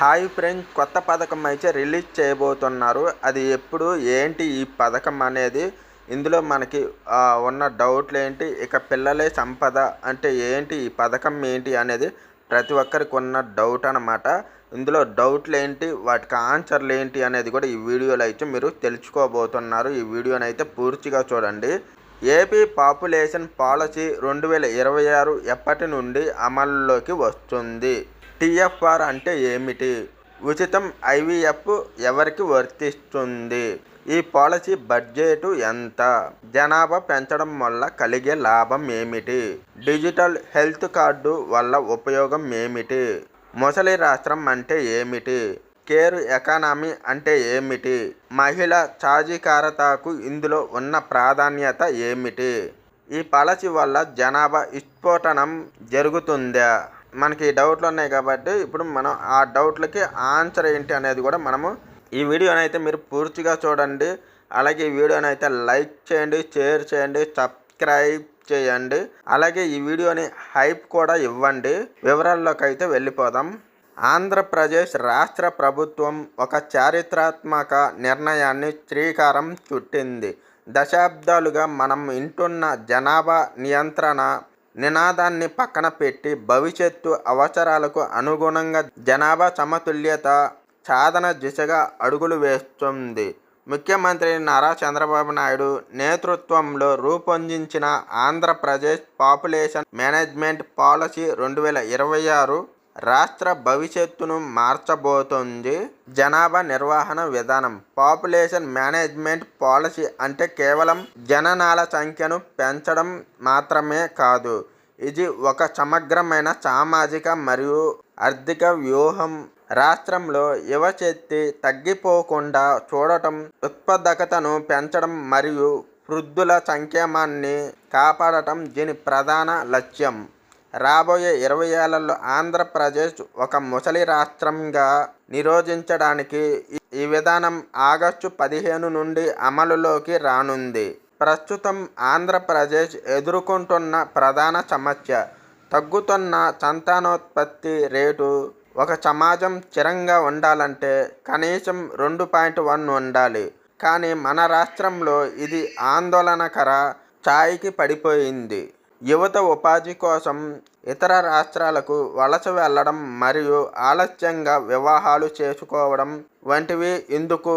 Hi friends, కొత్త పథకం అయితే రిలీజ్ చేయబోతున్నారు. అది ఎప్పుడు, ఏంటి ఈ పథకం అనేది ఇందులో మనకి ఉన్న డౌట్లు ఏంటి, ఇక పిల్లలే సంపద అంటే ఏంటి, ఈ పథకం ఏంటి అనేది ప్రతి ఒక్కరికి ఉన్న డౌట్ అనమాట. ఇందులో డౌట్లు ఏంటి, వాటికి ఆన్సర్లు ఏంటి అనేది కూడా ఈ వీడియోలో అయితే మీరు తెలుసుకోబోతున్నారు. ఈ వీడియోని అయితే పూర్తిగా చూడండి. ఏపీ పాపులేషన్ పాలసీ 2026 ఎప్పటి నుండి అమల్లోకి వస్తుంది? టీఎఫ్ఆర్ అంటే ఏమిటి? ఉచితం ఐవీఎఫ్ ఎవరికి వర్తిస్తుంది? ఈ పాలసీ బడ్జెట్ ఎంత? జనాభా పెంచడం వల్ల కలిగే లాభం ఏమిటి? డిజిటల్ హెల్త్ కార్డు వల్ల ఉపయోగం ఏమిటి? ముసలి రాష్ట్రం అంటే ఏమిటి? కేర్ ఎకానమీ అంటే ఏమిటి? మహిళ సాధికారతకు ఇందులో ఉన్న ప్రాధాన్యత ఏమిటి? ఈ పాలసీ వల్ల జనాభా విస్ఫోటనం జరుగుతుందా? మనకి డౌట్లు ఉన్నాయి కాబట్టి ఇప్పుడు మనం ఆ డౌట్లకి ఆన్సర్ ఏంటి అనేది కూడా మనము ఈ వీడియోని అయితే మీరు పూర్తిగా చూడండి. అలాగే ఈ వీడియోని అయితే లైక్ చేయండి, షేర్ చేయండి, సబ్స్క్రైబ్ చేయండి. అలాగే ఈ వీడియోని హైప్ కూడా ఇవ్వండి. వివరాల్లోకి అయితే వెళ్ళిపోదాం. ఆంధ్రప్రదేశ్ రాష్ట్ర ప్రభుత్వం ఒక చారిత్రాత్మక నిర్ణయాన్ని శ్రీకారం చుట్టింది. దశాబ్దాలుగా మనం వింటున్న జనాభా నియంత్రణ నినాదాన్ని పక్కన పెట్టి భవిష్యత్తు అవసరాలకు అనుగుణంగా జనాభా సమతుల్యత సాధన దిశగా అడుగులు వేస్తుంది. ముఖ్యమంత్రి నారా చంద్రబాబు నాయుడు నేతృత్వంలో రూపొందించిన ఆంధ్రప్రదేశ్ పాపులేషన్ మేనేజ్మెంట్ పాలసీ 2026 రాష్ట్ర భవిష్యత్తును మార్చబోతోంది. జనాభా నిర్వహణ విధానం. పాపులేషన్ మేనేజ్మెంట్ పాలసీ అంటే కేవలం జననాల సంఖ్యను పెంచడం మాత్రమే కాదు. ఇది ఒక సమగ్రమైన సామాజిక మరియు ఆర్థిక వ్యూహం. రాష్ట్రంలో యువశక్తి తగ్గిపోకుండా చూడటం, ఉత్పాదకతను పెంచడం మరియు వృద్ధుల సంక్షేమాన్ని కాపాడటం దీని ప్రధాన లక్ష్యం. రాబోయే 20 ఏళ్లలో ఆంధ్రప్రదేశ్ ఒక ముసలి రాష్ట్రంగా నిరోధించడానికి ఈ విధానం ఆగస్టు 15 నుండి అమలులోకి రానుంది. ప్రస్తుతం ఆంధ్రప్రదేశ్ ఎదుర్కొంటున్న ప్రధాన సమస్య తగ్గుతున్న సంతానోత్పత్తి రేటు. ఒక సమాజం స్థిరంగా ఉండాలంటే కనీసం 2.1 ఉండాలి. కానీ మన రాష్ట్రంలో ఇది ఆందోళనకర స్థాయికి పడిపోయింది. యువత ఉపాధి కోసం ఇతర రాష్ట్రాలకు వలస వెళ్ళడం మరియు ఆలస్యంగా వివాహాలు చేసుకోవడం వంటివి ఇందుకు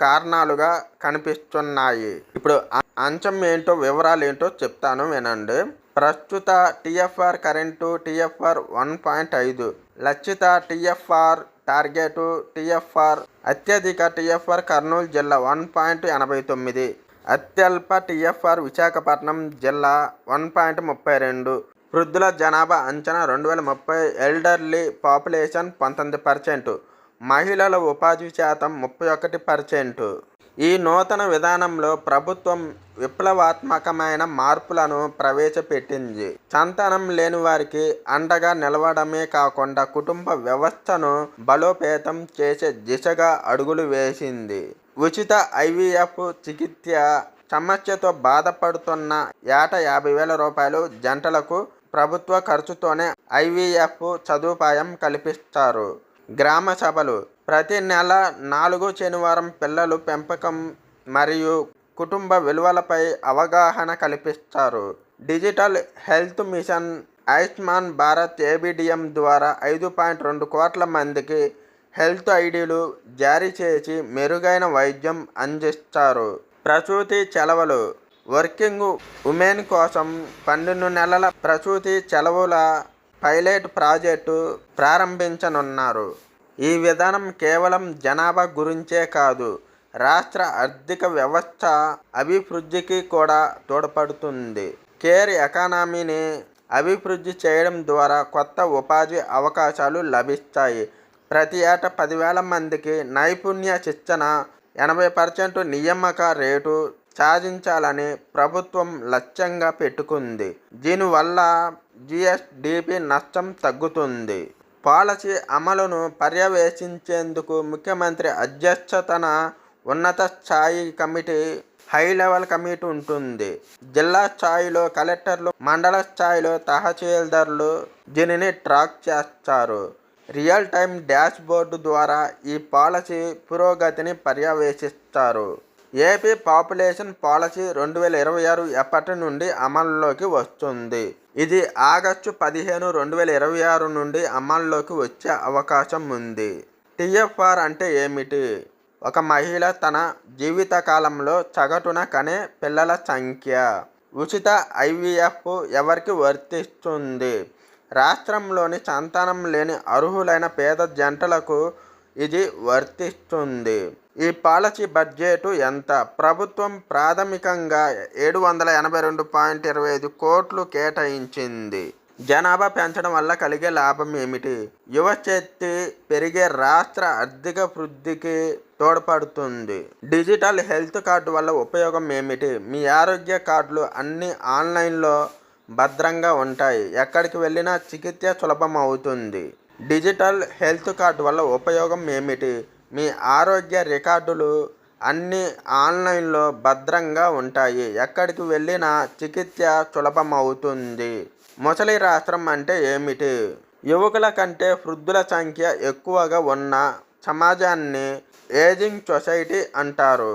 కారణాలుగా కనిపిస్తున్నాయి. ఇప్పుడు అంశం ఏంటో, వివరాలు ఏంటో చెప్తాను, వినండి. ప్రస్తుత టీఎఫ్ఆర్ కరెంటు టీఎఫ్ఆర్ 1.5, లక్షిత టీఎఫ్ఆర్, టార్గెట్ టీఎఫ్ఆర్, అత్యధిక టీఎఫ్ఆర్ కర్నూలు జిల్లా 1.89, అత్యల్ప టీఎఫ్ఆర్ విశాఖపట్నం జిల్లా 1.32. వృద్ధుల జనాభా అంచనా 2030 ఎల్డర్లీ పాపులేషన్ 19%, మహిళల ఉపాధి శాతం 31%. ఈ నూతన విధానంలో ప్రభుత్వం విప్లవాత్మకమైన మార్పులను ప్రవేశపెట్టింది. సంతానం లేని వారికి అండగా నిలవడమే కాకుండా కుటుంబ వ్యవస్థను బలోపేతం చేసే దిశగా అడుగులు వేసింది. ఉచిత ఐవీఎఫ్ చికిత్స. సమస్యతో బాధపడుతున్న ఏటా 50,000 రూపాయలు జంటలకు ప్రభుత్వ ఖర్చుతోనే ఐవీఎఫ్ సదుపాయం కల్పిస్తారు. గ్రామ సభలు. ప్రతి నెల 4 శనివారం పిల్లలు పెంపకం మరియు కుటుంబ విలువలపై అవగాహన కల్పిస్తారు. Digital health machine. Ayushman Bharat ABDM ద్వారా 5.2 కోట్ల మందికి హెల్త్ ఐడీలు జారీ చేసి మెరుగైన వైద్యం అందిస్తారు. ప్రసూతి సెలవులు. వర్కింగ్ ఉమెన్ కోసం 12 నెలల ప్రసూతి సెలవుల పైలట్ ప్రాజెక్టు ప్రారంభించనున్నారు. ఈ విధానం కేవలం జనాభా గురించే కాదు, రాష్ట్ర ఆర్థిక వ్యవస్థ అభివృద్ధికి కూడా తోడ్పడుతుంది. కేర్ ఎకానమీని అభివృద్ధి చేయడం ద్వారా కొత్త ఉపాధి అవకాశాలు లభిస్తాయి. ప్రతి ఏటా 10,000 మందికి నైపుణ్య శిక్షణ, 80% నియామక రేటు సాధించాలని ప్రభుత్వం లక్ష్యంగా పెట్టుకుంది. దీనివల్ల జిఎస్డిపి నష్టం తగ్గుతుంది. పాలసీ అమలును పర్యవేక్షించేందుకు ముఖ్యమంత్రి అధ్యక్షతన ఉన్నత స్థాయి కమిటీ, హై లెవెల్ కమిటీ ఉంటుంది. జిల్లా స్థాయిలో కలెక్టర్లు, మండల స్థాయిలో తహసీల్దార్లు దీనిని ట్రాక్ చేస్తారు. రియల్ టైమ్ డాష్ బోర్డు ద్వారా ఈ పాలసీ పురోగతిని పర్యవేక్షిస్తారు. ఏపీ పాపులేషన్ పాలసీ 2026 ఎప్పటి నుండి అమల్లోకి వస్తుంది? ఇది ఆగస్టు 15, 2026 నుండి అమల్లోకి వచ్చే అవకాశం ఉంది. టీఎఫ్ఆర్ అంటే ఏమిటి? ఒక మహిళ తన జీవితకాలంలో సగటున కనే పిల్లల సంఖ్య. ఉచిత ఐవీఎఫ్ ఎవరికి వర్తిస్తుంది? రాష్ట్రంలోని సంతానం లేని అర్హులైన పేద జంటలకు ఇది వర్తిస్తుంది. ఈ పాలసీ బడ్జెట్ ఎంత? ప్రభుత్వం ప్రాథమికంగా 782.25 కోట్లు కేటాయించింది. జనాభా పెంచడం వల్ల కలిగే లాభం ఏమిటి? యువశక్తి పెరిగే రాష్ట్ర ఆర్థిక వృద్ధికి తోడ్పడుతుంది. డిజిటల్ హెల్త్ కార్డు వల్ల ఉపయోగం ఏమిటి? మీ ఆరోగ్య కార్డులు అన్నీ ఆన్లైన్లో భద్రంగా ఉంటాయి. ఎక్కడికి వెళ్ళినా చికిత్స సులభం అవుతుంది. డిజిటల్ హెల్త్ కార్డు వల్ల ఉపయోగం ఏమిటి? మీ ఆరోగ్య రికార్డులు అన్నీ ఆన్లైన్లో భద్రంగా ఉంటాయి. ఎక్కడికి వెళ్ళినా చికిత్స సులభం అవుతుంది. ముసలి రాష్ట్రం అంటే ఏమిటి? యువకుల కంటే వృద్ధుల సంఖ్య ఎక్కువగా ఉన్న సమాజాన్ని ఏజింగ్ సొసైటీ అంటారు.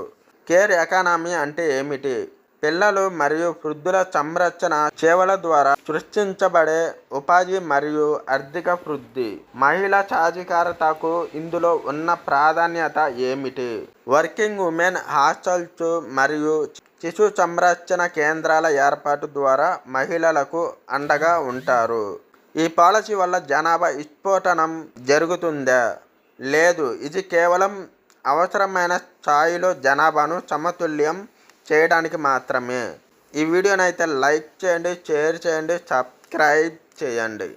కేర్ ఎకానమీ అంటే ఏమిటి? పిల్లలు మరియు వృద్ధుల సంరక్షణ సేవల ద్వారా సృష్టించబడే ఉపాధి మరియు ఆర్థిక వృద్ధి. మహిళా సాధికారతకు ఇందులో ఉన్న ప్రాధాన్యత ఏమిటి? వర్కింగ్ ఉమెన్ హాస్టల్స్ మరియు శిశు సంరక్షణ కేంద్రాల ఏర్పాటు ద్వారా మహిళలకు అండగా ఉంటారు. ఈ పాలసీ వల్ల జనాభా విస్ఫోటనం జరుగుతుందా? లేదు. ఇది కేవలం అవసరమైన స్థాయిలో జనాభాను సమతుల్యం చేయడానికి మాత్రమే. ఈ వీడియోనైతే లైక్ చేయండి, షేర్ చేయండి, సబ్స్క్రైబ్ చేయండి.